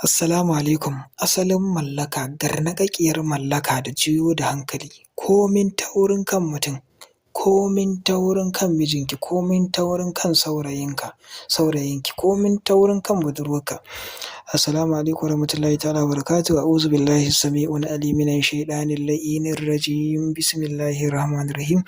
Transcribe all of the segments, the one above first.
Assalamu alaikum. Asalin mallaka, garnaƙaƙiyar mallaka da juyo da hankali, komin taurin kan mutum, komin taurin kan mijinki, komin taurin kan saurayinki, komin taurin kan budurwarka. Assalamu alaikum warahmatullahi ta'ala wabarakatuh. A'udhu billahi as-sami'ul alim minash shaitanir la'inir rajim. Bismillahir rahmanir rahim.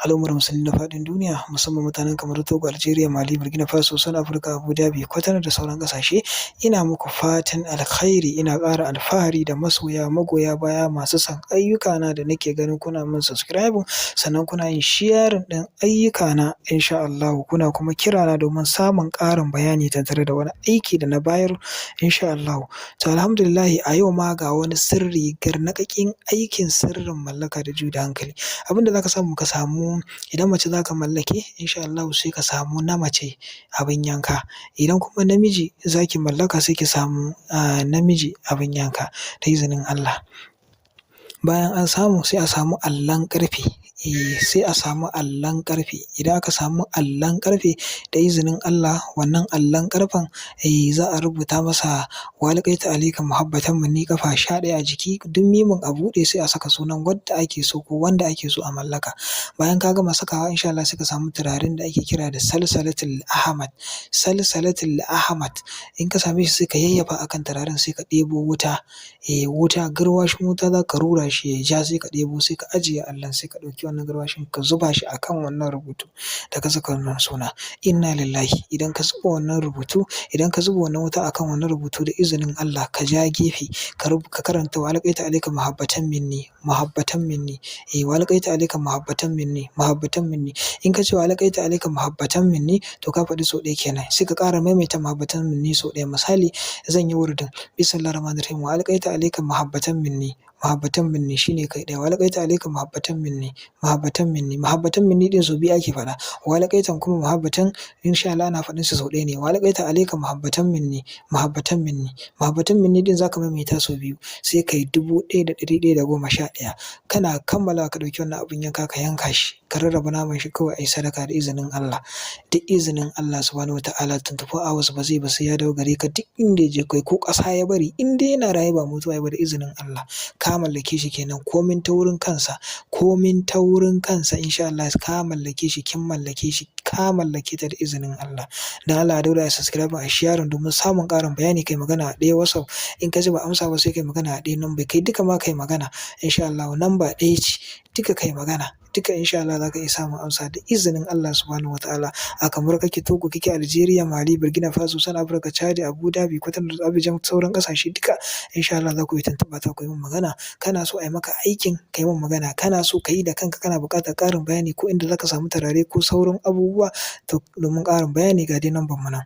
Al'ummar musulmi na faɗin duniya, musamman mutanen kamar Togo, Algeria, Mali, Burkina Faso, South Africa, Abu Dhabi, Qatar da sauran ƙasashe. Ina muku fatan alkhairi, ina ƙara alfahari da masoya, magoya baya masu son ayyukana da nake ganin kuna min subscribing, sannan kuna yin sharing ɗin ayyukana insha Allahu, kuna kuma kirana domin samun ƙarin bayani tattare da wani aiki da na bayar insha Allahu. To alhamdulillahi a yau ma ga wani sirri, garnaƙaƙin aikin sirrin mallaka da juyo da hankali. Abin da za ka samu idan mace za ka mallake insha Allahu sai ka samu na mace abin yanka. Idan kuma namiji za ki mallaka sai ki samu namiji abin yanka da izinin Allah. Bayan an samu sai a samu allon ƙarfe, sai a samu allon ƙarfe. Idan aka samu allon ƙarfe da izinin Allah, wannan allon ƙarfen za a rubuta masa wa alƙaita alaika muhabbatan minni ƙafa 11 a jiki, duk mimin a buɗe sai a saka sunan wadda ake so ko wanda ake so a mallaka. Bayan ka gama sakawa insha Allah sai ka samu turaren da ake kira da salsalatul ahmad. Salsalatul ahmad in ka same shi sai ka yayyafa akan turaren, sai ka ɗebo wuta, garwashin wuta za ka rura shi ya ja, sai ka ɗebo sai ka ajiye allon, sai ka ɗauki wannan garwashin ka zuba shi akan wannan rubutu da ka saka wannan suna inna lillahi. Idan ka zuba wannan wuta akan wannan rubutu da izinin Allah, ka ja gefe ka karanta wa alƙaita alaika muhabbatan minni, muhabbatan minni, wa alƙaita alaika muhabbatan minni, muhabbatan minni. In ka ce wa alƙaita alaika muhabbatan minni to ka faɗi sau ɗaya kenan, sai ka ƙara maimaita muhabbatan minni sau ɗaya. Misali zan yi wurdin bismillahir rahmanir rahim wa alƙaita alaika muhabbatan minni, muhabbatan minni shine kai ɗaya. Wa alƙaita alaika muhabbatan minni, muhabbatan minni. Muhabbatan minni ɗin sau biyu ake faɗa. Wa alƙaitan kuma muhabbatan insha Allah ana faɗin su sau ɗaya ne. Wa alƙaita alaika muhabbatan minni, muhabbatan minni. Muhabbatan minni ɗin za ka maimaita sau biyu sai ka yi 1111. Kana kammalawa ka ɗauki wannan abin yanka ka yanka shi, ka rarraba naman shi kawai a yi sadaka da izinin Allah. Da izinin Allah subhanahu wa ta'ala 24 hours ba zai ba sai ya dawo gare ka duk inda ya je, kai ko ƙasa ya bari in dai yana raye ba mutuwa ya ba da izinin Allah. Ka mallake shi kenan, komin taurin kansa, komin taurin kansa insha Allah ka mallake shi, kin mallake shi, ka mallake ta da izinin Allah. Dan Allah a daure a subscribe a sharing domin samun ƙarin bayani. Kai magana a ɗaya WhatsApp, in ka ji ba amsa ba sai kai magana a ɗaya number, kai duka ma kai magana insha Allah, number ɗaya ce duka kai magana. Duka insha Allah za ka iya samun amsa da izinin Allah subhanahu wa ta'ala. A kamar kake Togo, kake Algeria, Mali, Burkina Faso, South Africa, Chad, Abu Dhabi, Qatar, Abidjan, sauran ƙasashe duka insha Allah za ku yi tuntuɓa ta ku yi min magana. Kana so a yi maka aikin ka yi min magana, kana so ka yi da kanka kana buƙatar ƙarin bayani ko inda za ka samu turare ko sauran abubuwa to domin ƙarin bayani ga dai number mu nan.